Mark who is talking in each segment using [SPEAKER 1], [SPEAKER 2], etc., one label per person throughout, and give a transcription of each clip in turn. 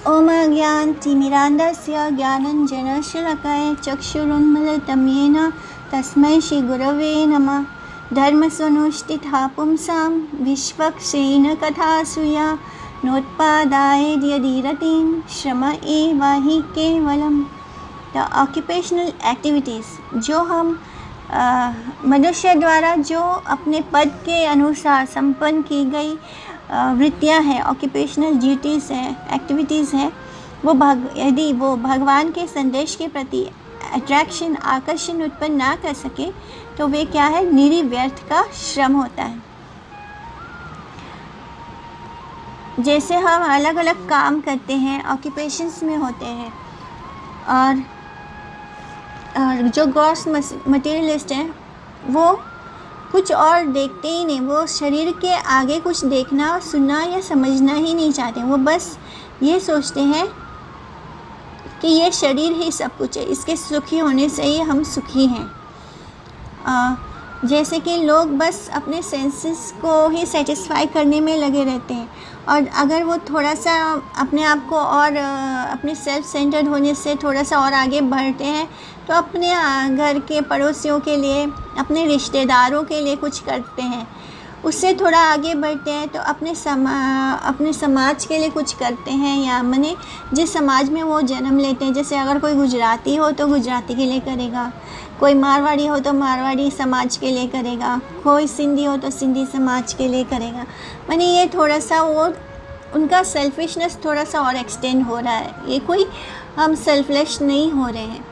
[SPEAKER 1] ओम अज्ञानतिमिरान्धस्य ज्ञानाञ्जनशलाकया चक्षुरुन्मीलितं येन तस्मै श्रीगुरवे नमः। धर्मसनुष्ठिता पुंसां विश्वक्सेन कथासूया नोत्पादाय यदिरतिं श्रम एव हि केवलम्। द ऑक्यूपेशनल एक्टिविटीज़, जो हम मनुष्य द्वारा जो अपने पद के अनुसार संपन्न की गई वृत्तियाँ हैं, ऑक्यूपेशनल ड्यूटीज़ हैं, एक्टिविटीज़ हैं, वो यदि वो भगवान के संदेश के प्रति अट्रैक्शन, आकर्षण उत्पन्न ना कर सके तो वे क्या है, निरी व्यर्थ का श्रम होता है। जैसे हम अलग अलग काम करते हैं, ऑक्यूपेशंस में होते हैं, और जो ग्रॉस मटेरियलिस्ट हैं वो कुछ और देखते ही नहीं, वो शरीर के आगे कुछ देखना, सुनना या समझना ही नहीं चाहते। वो बस ये सोचते हैं कि ये शरीर ही सब कुछ है, इसके सुखी होने से ही हम सुखी हैं। जैसे कि लोग बस अपने सेंसेस को ही सेटिस्फाई करने में लगे रहते हैं, और अगर वो थोड़ा सा अपने आप को और अपने सेल्फ सेंटर्ड होने से थोड़ा सा और आगे बढ़ते हैं तो अपने घर के पड़ोसियों के लिए, अपने रिश्तेदारों के लिए कुछ करते हैं। उससे थोड़ा आगे बढ़ते हैं तो अपने समाज के लिए कुछ करते हैं, या माने जिस समाज में वो जन्म लेते हैं। जैसे अगर कोई गुजराती हो तो गुजराती के लिए करेगा, कोई मारवाड़ी हो तो मारवाड़ी समाज के लिए करेगा, कोई सिंधी हो तो सिंधी समाज के लिए करेगा। माने ये थोड़ा सा वो उनका सेल्फिशनेस थोड़ा सा और एक्सटेंड हो रहा है। ये कोई हम सेल्फलेस नहीं हो रहे हैं,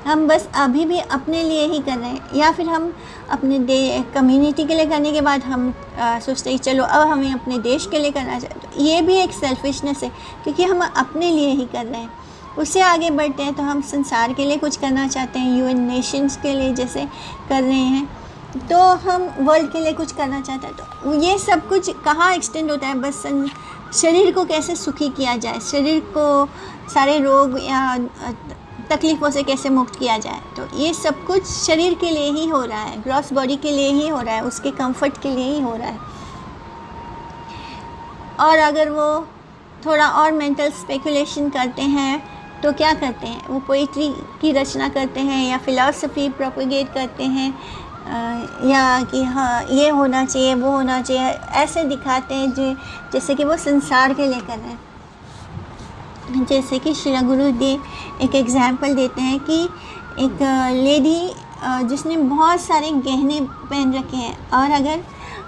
[SPEAKER 1] हम बस अभी भी अपने लिए ही कर रहे हैं। या फिर हम अपने कम्युनिटी के लिए करने के बाद हम सोचते हैं चलो अब हमें अपने देश के लिए करना चाहिए, तो ये भी एक सेल्फिशनेस है, क्योंकि हम अपने लिए ही कर रहे हैं। उससे आगे बढ़ते हैं तो हम संसार के लिए कुछ करना चाहते हैं, यूएन नेशंस के लिए जैसे कर रहे हैं, तो हम वर्ल्ड के लिए कुछ करना चाहते हैं। तो ये सब कुछ कहाँ एक्सटेंड होता है, बस शरीर को कैसे सुखी किया जाए, शरीर को सारे रोग या तकलीफ़ों से कैसे मुक्त किया जाए। तो ये सब कुछ शरीर के लिए ही हो रहा है, ग्रॉस बॉडी के लिए ही हो रहा है, उसके कंफर्ट के लिए ही हो रहा है। और अगर वो थोड़ा और मेंटल स्पेकुलेशन करते हैं तो क्या करते हैं, वो पोइट्री की रचना करते हैं या फिलॉसफी प्रोपेगेट करते हैं, या कि हाँ ये होना चाहिए, वो होना चाहिए, ऐसे दिखाते हैं जैसे कि वो संसार के लिए कर रहे हैं। जैसे कि श्री गुरुदेव एक एग्जाम्पल देते हैं कि एक लेडी जिसने बहुत सारे गहने पहन रखे हैं, और अगर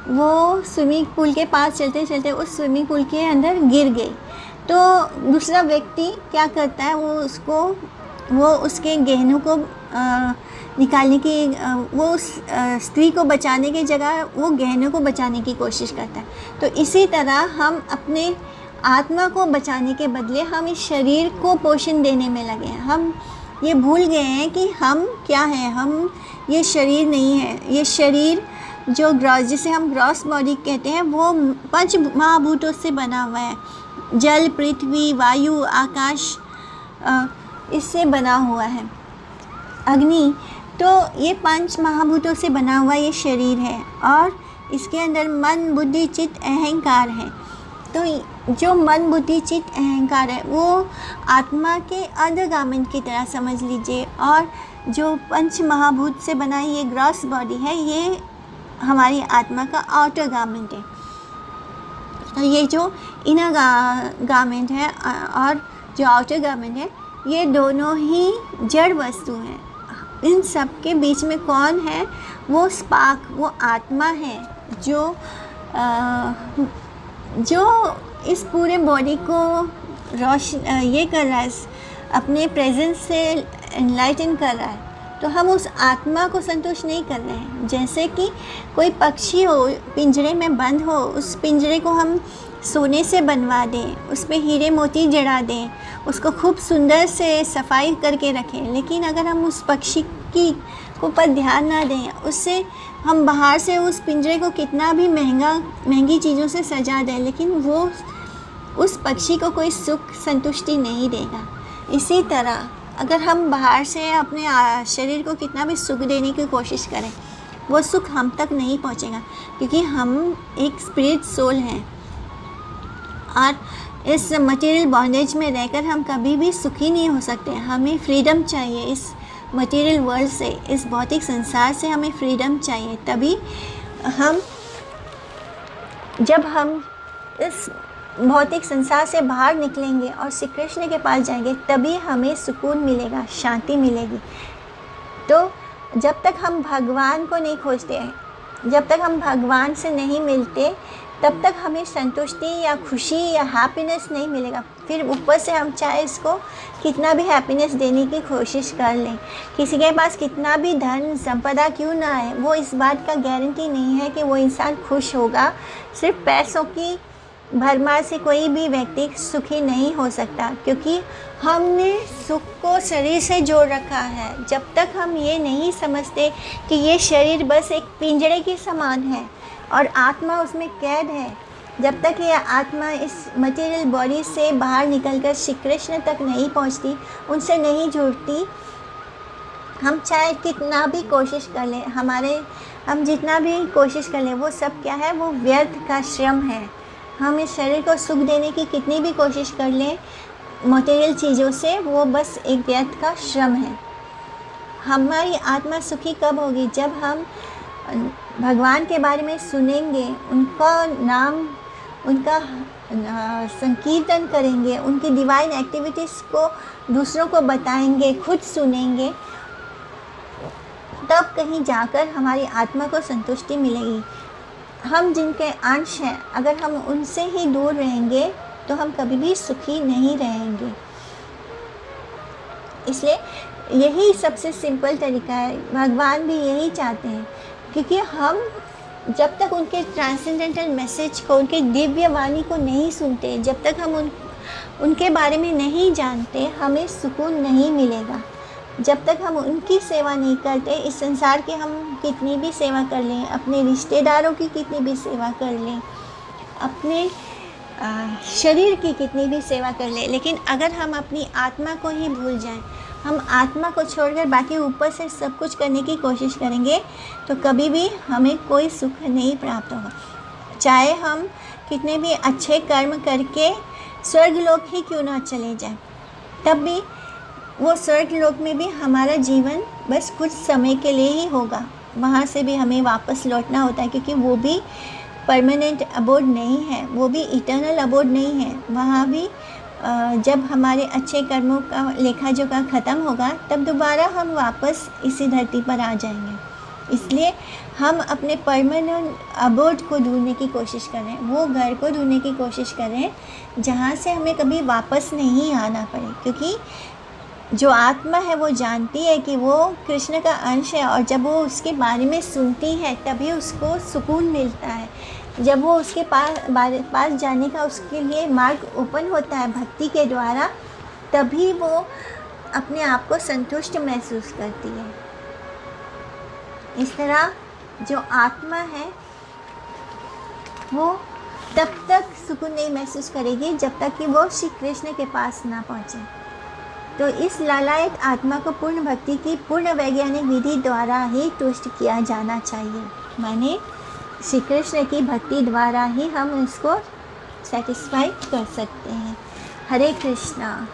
[SPEAKER 1] वो स्विमिंग पूल के पास चलते चलते उस स्विमिंग पूल के अंदर गिर गई, तो दूसरा व्यक्ति क्या करता है, वो उसके गहनों को निकालने की, वो उस स्त्री को बचाने की जगह वो गहनों को बचाने की कोशिश करता है। तो इसी तरह हम अपने आत्मा को बचाने के बदले हम इस शरीर को पोषण देने में लगे हैं। हम ये भूल गए हैं कि हम क्या हैं, हम ये शरीर नहीं है। ये शरीर जो जिसे हम ग्रॉस बॉडी कहते हैं, वो 5 महाभूतों से बना हुआ है। जल, पृथ्वी, वायु, आकाश, इससे बना हुआ है, अग्नि। तो ये 5 महाभूतों से बना हुआ ये शरीर है, और इसके अंदर मन, बुद्धि, चित्त, अहंकार है। तो जो मन, बुद्धि, चित्त, अहंकार है वो आत्मा के अंडरगारमेंट की तरह समझ लीजिए, और जो 5 महाभूत से बना ये ग्रॉस बॉडी है, ये हमारी आत्मा का आउटर गारमेंट है। तो ये जो इनर गारमेंट है और जो आउटर गारमेंट है, ये दोनों ही जड़ वस्तु हैं। इन सब के बीच में कौन है, वो स्पार्क, वो आत्मा है जो इस पूरे बॉडी को ये कर रहा है, अपने प्रेजेंस से एनलाइटन कर रहा है। तो हम उस आत्मा को संतुष्ट नहीं कर रहे हैं। जैसे कि कोई पक्षी हो, पिंजरे में बंद हो, उस पिंजरे को हम सोने से बनवा दें, उस पर हीरे मोती जड़ा दें, उसको खूब सुंदर से सफाई करके रखें, लेकिन अगर हम उस पक्षी को पर ध्यान ना दें, उससे हम बाहर से उस पिंजरे को कितना भी महंगी चीज़ों से सजा दें, लेकिन वो उस पक्षी को कोई सुख संतुष्टि नहीं देगा। इसी तरह अगर हम बाहर से अपने शरीर को कितना भी सुख देने की कोशिश करें, वो सुख हम तक नहीं पहुंचेगा, क्योंकि हम एक स्पिरिट सोल हैं। और इस मटेरियल बॉन्डेज में रहकर हम कभी भी सुखी नहीं हो सकते। हमें फ्रीडम चाहिए इस मटेरियल वर्ल्ड से, इस भौतिक संसार से हमें फ्रीडम चाहिए। तभी जब हम इस भौतिक संसार से बाहर निकलेंगे और श्री कृष्ण के पास जाएंगे, तभी हमें सुकून मिलेगा, शांति मिलेगी। तो जब तक हम भगवान को नहीं खोजते, जब तक हम भगवान से नहीं मिलते, तब तक हमें संतुष्टि या खुशी या हैप्पीनेस नहीं मिलेगा। फिर ऊपर से हम चाहे इसको कितना भी हैप्पीनेस देने की कोशिश कर लें, किसी के पास कितना भी धन संपदा क्यों ना आए, वो इस बात का गारंटी नहीं है कि वो इंसान खुश होगा। सिर्फ पैसों की भरमार से कोई भी व्यक्ति सुखी नहीं हो सकता, क्योंकि हमने सुख को शरीर से जोड़ रखा है। जब तक हम ये नहीं समझते कि ये शरीर बस एक पिंजरे के समान है और आत्मा उसमें कैद है, जब तक ये आत्मा इस मटेरियल बॉडी से बाहर निकलकर श्री कृष्ण तक नहीं पहुंचती, उनसे नहीं जुड़ती, हम चाहे कितना भी कोशिश कर लें, हम जितना भी कोशिश कर लें, वो सब क्या है, वो व्यर्थ का श्रम है। हम इस शरीर को सुख देने की कितनी भी कोशिश कर लें मटेरियल चीज़ों से, वो बस एक व्यर्थ का श्रम है। हमारी आत्मा सुखी कब होगी? जब हम भगवान के बारे में सुनेंगे, उनका नाम, उनका संकीर्तन करेंगे, उनकी डिवाइन एक्टिविटीज़ को दूसरों को बताएंगे, खुद सुनेंगे, तब कहीं जाकर हमारी आत्मा को संतुष्टि मिलेगी। हम जिनके अंश हैं, अगर हम उनसे ही दूर रहेंगे तो हम कभी भी सुखी नहीं रहेंगे। इसलिए यही सबसे सिंपल तरीका है। भगवान भी यही चाहते हैं, क्योंकि हम जब तक उनके ट्रांसेंडेंटल मैसेज को, उनके दिव्य वाणी को नहीं सुनते, जब तक हम उनके बारे में नहीं जानते, हमें सुकून नहीं मिलेगा। जब तक हम उनकी सेवा नहीं करते, इस संसार की हम कितनी भी सेवा कर लें, अपने रिश्तेदारों की कितनी भी सेवा कर लें, अपने शरीर की कितनी भी सेवा कर लें, लेकिन अगर हम अपनी आत्मा को ही भूल जाएं, हम आत्मा को छोड़कर बाकी ऊपर से सब कुछ करने की कोशिश करेंगे, तो कभी भी हमें कोई सुख नहीं प्राप्त होगा। चाहे हम कितने भी अच्छे कर्म करके स्वर्गलोक ही क्यों ना चले जाएं, तब भी वो स्वर्गलोक में भी हमारा जीवन बस कुछ समय के लिए ही होगा। वहाँ से भी हमें वापस लौटना होता है, क्योंकि वो भी परमानेंट अबोर्ड नहीं है, वो भी इटर्नल अबोर्ड नहीं है। वहाँ भी जब हमारे अच्छे कर्मों का लेखा जोखा ख़त्म होगा, तब दोबारा हम वापस इसी धरती पर आ जाएंगे। इसलिए हम अपने परमानेंट अबोर्ड को ढूंढने की कोशिश करें, वो घर को ढूंढने की कोशिश करें जहाँ से हमें कभी वापस नहीं आना पड़े, क्योंकि जो आत्मा है वो जानती है कि वो कृष्ण का अंश है, और जब वो उसके बारे में सुनती है तभी उसको सुकून मिलता है। जब वो उसके पास जाने का उसके लिए मार्ग ओपन होता है भक्ति के द्वारा, तभी वो अपने आप को संतुष्ट महसूस करती है। इस तरह जो आत्मा है वो तब तक सुकून नहीं महसूस करेगी जब तक कि वो श्री कृष्ण के पास ना पहुँचे। तो इस लालायत आत्मा को पूर्ण भक्ति की पूर्ण वैज्ञानिक विधि द्वारा ही तुष्ट किया जाना चाहिए। माने श्री कृष्ण की भक्ति द्वारा ही हम इसको सेटिस्फाई कर सकते हैं। हरे कृष्णा।